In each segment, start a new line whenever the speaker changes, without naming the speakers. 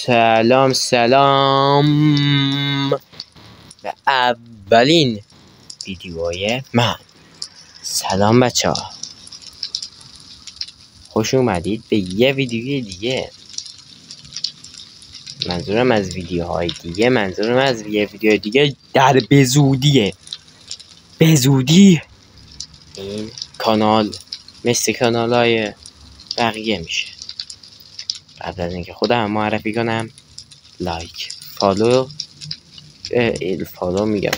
سلام به اولین ویدیوهای من. سلام بچه ها، خوش اومدید به یه ویدیوی دیگه. منظورم از ویدیوهای دیگه، منظورم از یه ویدیو دیگه در بزودی این کانال مثل کانال های بقیه میشه. قبل از اینکه خودم معرفی کنم، لایک، فالو میگم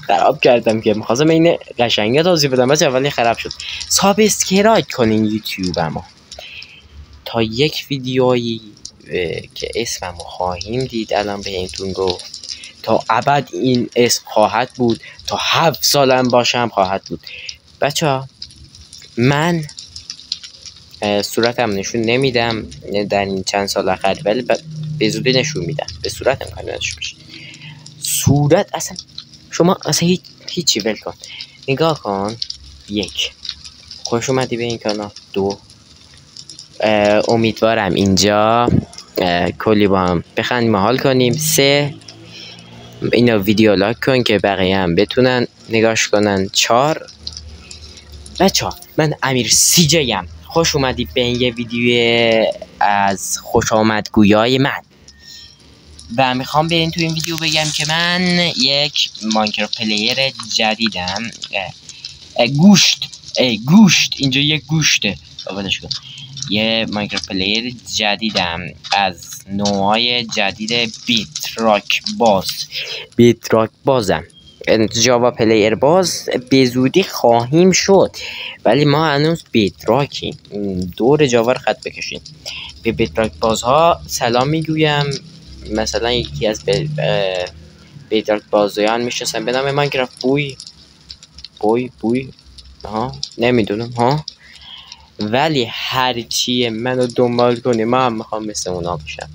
خراب کردم که میخواستم این قشنگه توضیح بدم بچه، ولی خراب شد. سابسکرایب کنین یوتیوبمو تا یک ویدیویی که اسممو خواهیم دید الان بهتون گفت، تا ابد این اسم خواهد بود، تا 7 سالم باشم خواهد بود. بچه ها، من صورتم نشون نمیدم در این چند سال اخیر، ولی به زودی نشون میدم. به صورتم کاری نشون میشه. صورت اصلا شما اصلا هیچی ول کن، نگاه کن. 1. خوش اومدی به این کانال. 2. امیدوارم اینجا کلی با هم بخندیم و حال کنیم. 3. اینو ویدیو لایک کن که بقیه هم بتونن نگاش کنن. 4. بچه ها، من امیر سی جی ام. خوش اومدی به این یه ویدیو از خوش آمدگویای من. و میخوام به تو این ویدیو بگم که من یک ماینکرافت پلیر جدیدم. گوشت اینجا یک گوشته. یه ماینکرافت پلیر جدیدم از نوعای جدید بیتراک بازم. جاوا پلیر باز به زودی خواهیم شد، ولی ما هنوز بیتراکیم. دور جاوا رو خط بکشیم. به بیتراک بازها سلام میگویم. مثلا یکی از بیتراک بازیان میشناسم به نام ماینکرافت بوی نمیدونم ولی هرچی منو دنبال کنی ما هم میخوام مثل اونا بشم.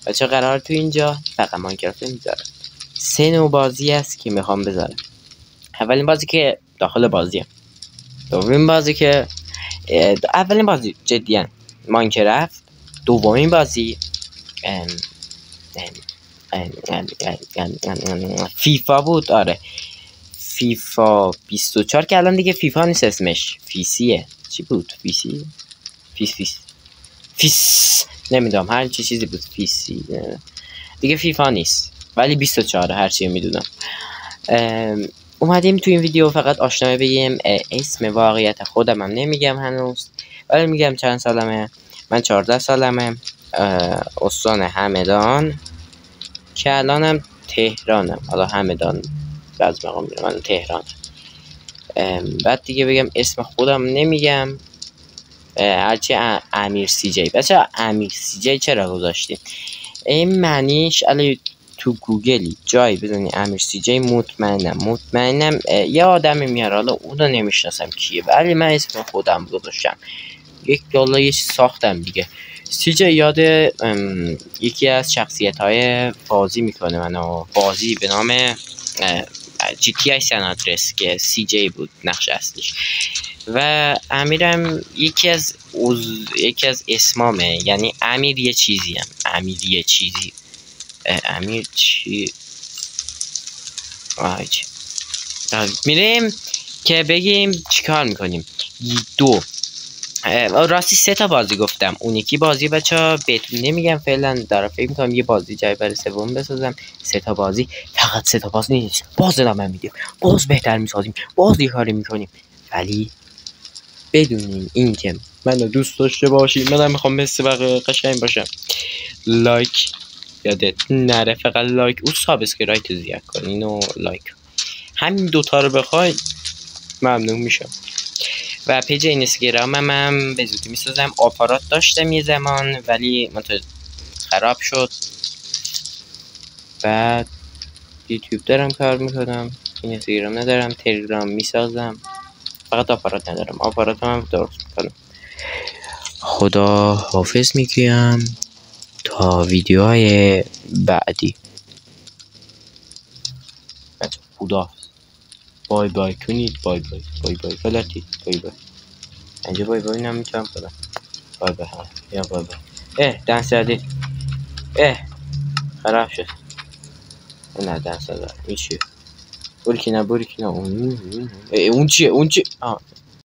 بچه قرار تو اینجا فقط ماینکرافت میذارم. 3 نوع بازی است که میخوام بذارم. اولین بازی که داخل بازیه. دومین بازی که اولین بازی جدیاً ماینکرافت. دومین بازی فیفا بود. آره، فیفا 24 که الان دیگه فیفا نیست، اسمش فیسیه. چی بود؟ فیس نمیدونم، هر چیزی بود. فیسی دیگه فیفا نیست، ولی 24 هر چی میدونم. اومدیم تو این ویدیو فقط آشنایی بگیم. اسم واقعیت خودم هم نمیگم هنوز، ولی میگم چند سالمه. من 14 سالمه. استان همدان که الانم تهرانم. حالا همدان بعض مقام میرم، من تهرانم. بعد دیگه بگم اسم خودم نمیگم، هرچی امیر سی جی. بچه امیر سی جی چرا گذاشتیم؟ این معنیش الان تو گوگلی جایی بزنی امیر سی جی مطمئنم یه آدمی میاره. حالا اونو نمیشناسم کیه، ولی من اسم خودم گذاشتم. یک یه ساختم دیگه. سی جی یاد یکی از شخصیت‌های بازی میکنه منو. بازی به نام جی تی آی سن آندرس که سی جی بود نقش اصلیش. و امیرم یکی از اسمامه، یعنی امیر یه چیزی. امیر چی؟ میریم که بگیم چیکار میکنیم. 2 راستی 3 تا بازی گفتم. اون یکی بازی بچه بهتون نمیگم فعلا، دارم فکر میکنم یه بازی جای برای سوم بسازم. 3 تا بازی، فقط 3 تا بازی نیست، باز ادامه میدیم، باز بهتر میسازیم، باز یه کاری میکنیم. ولی بدونین این که منو دوست داشته باشین، منم میخوام مثل بقیه قشنگ باشم. لایک یادت نره، فقط لایک و سابسکرایب زیاد کنین و لایک. همین 2 تا رو بخواید ممنون میشم. و پیج اینستاگرامم هم به زودی میسازم. آپارات داشتم یه زمان، ولی خراب شد. بعد یوتیوب دارم کار میکنم، اینستاگرام ندارم. تلگرام میسازم، فقط آپارات ندارم. آپارات هم درست میکنم. خدا حافظ میگویم تا ویدیوهای بعدی. خدا بای بای کنید. بای بلدید. بای اینجا بای نمیتونم کنم. بای یا بای دنس زدید. خراب شد. نه دست دار این چیه؟ بورکینا اون چیه؟